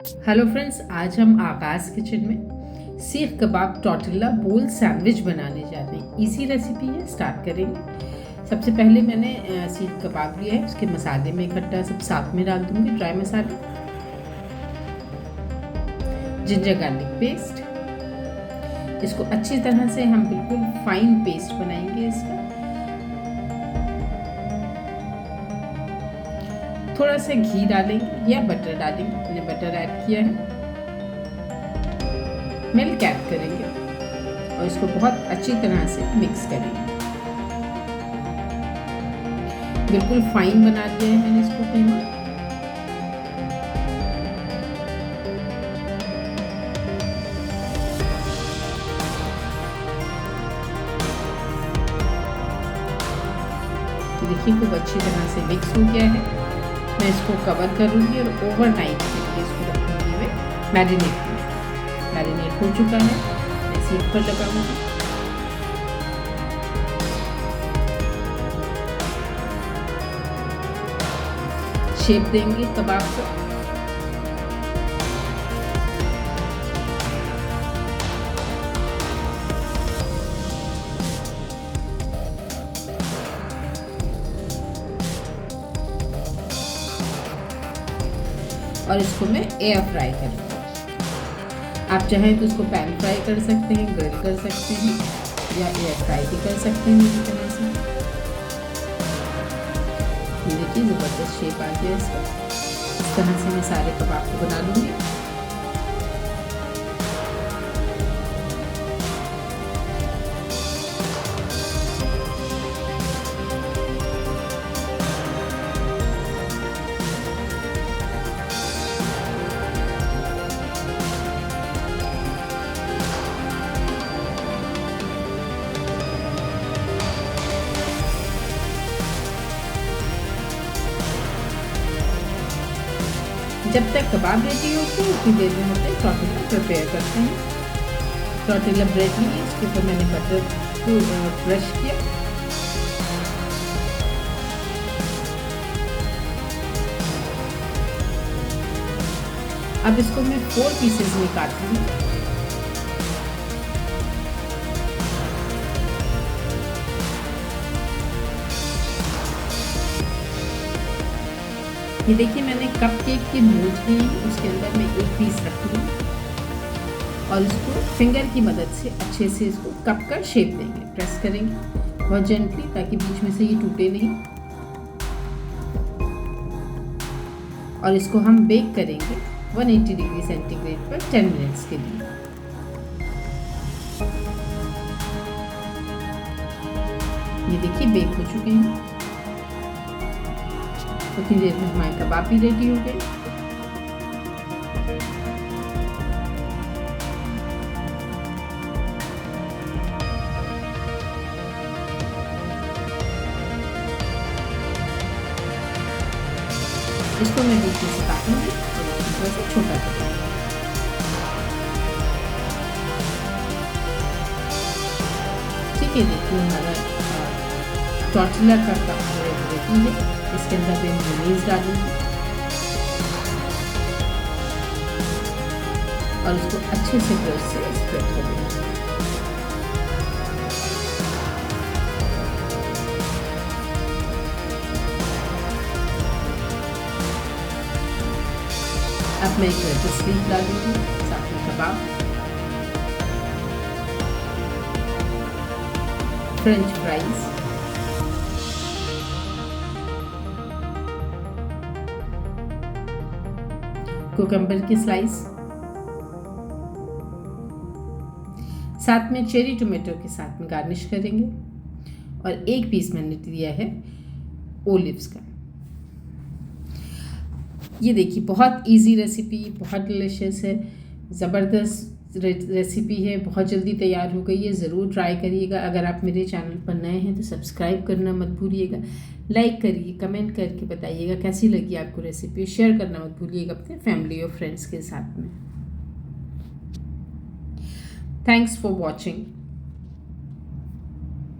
Hello friends, आज हम आकाश kitchen में सीख कबाब टॉर्टिला बोल सैंडविच बनाने जाते हैं। इजी रेसिपी है, स्टार्ट करेंगे। सबसे पहले मैंने सीख कबाब लिया है, उसके मसाले में इकट्ठा सब साथ में डाल दूंगी। ड्राई मसाले, जिंजर गार्लिक पेस्ट, इसको अच्छी तरह से हम बिल्कुल फाइन पेस्ट बनाएंगे इसका। थोड़ा सा घी डालेंगे या बटर डालेंगे, मैंने बटर ऐड किया है। मिल्क ऐड करेंगे और इसको बहुत अच्छी तरह से मिक्स करेंगे। बिल्कुल फाइन बना दिया है मैंने इसको कीमा। देखिए खूब अच्छी तरह से मिक्स हो गया है। मैं इसको कवर करूँगी और ओवरनाइट के लिए इसको रखूँगी मैं मैरिनेट हो चुका है। मैं सीख पर लगाऊँगी। शेप देंगे कबाब को। और इसको मैं एयर फ्राई करूँगी। आप चाहें तो इसको पैन फ्राई कर सकते हैं, ग्रिल कर सकते हैं या एयर फ्राई भी कर सकते हैं इसी तरह से। ये देखिए ज़बरदस्त शेप आ गया इसका। इस तरह से मैं सारे कबाब को बना लूँगी। जब तक कबाब रेडी होते हैं उतनी देर में होते टॉर्टिला प्रिपेयर करते हैं। टॉर्टिला ब्रेड लिए, इसके ऊपर मैंने बटर को ब्रश किया। अब इसको मैं 4 पीसेस में काटूंगी। ये देखिए मैंने कप केक की मोल्ड ली, उसके अंदर मैं एक पीस रखूँगी और इसको फिंगर की मदद से अच्छे से इसको कप का शेप देंगे। प्रेस करेंगे बहुत जेंटली ताकि बीच में से ये टूटे नहीं। और इसको हम बेक करेंगे 180 डिग्री सेंटीग्रेड पर 10 मिनट्स के लिए। ये देखिए बेक हो चुके हैं। उतनी देर में हमारे कबाब भी रेडी हो गए। इसको मैं बीच में से काटूंगी और थोड़ा सा छोटा करूंगी। ठीक है, देखिए हमारा टॉर्टिला का कबाब रेडी है। इसके अंदर मैं मेयोनीज डालूंगी और इसको अच्छे से ब्रश से स्प्रेड करूंगी। अब मैं एक लेट्स लीफ डालूंगी, साथ में कबाब, फ्रेंच फ्राइज, कुकम्बर की स्लाइस, साथ में चेरी टोमेटो के साथ में गार्निश करेंगे। और एक पीस मैंने दिया है ओलिव्स का। ये देखिए बहुत इजी रेसिपी, बहुत डिलीशियस है, ज़बरदस्त रेसिपी है, बहुत जल्दी तैयार हो गई है। ज़रूर ट्राई करिएगा। अगर आप मेरे चैनल पर नए हैं तो सब्सक्राइब करना मत भूलिएगा। लाइक करिए, कमेंट करके बताइएगा कैसी लगी आपको रेसिपी। शेयर करना मत भूलिएगा अपने फैमिली और फ्रेंड्स के साथ में। Thanks for watching.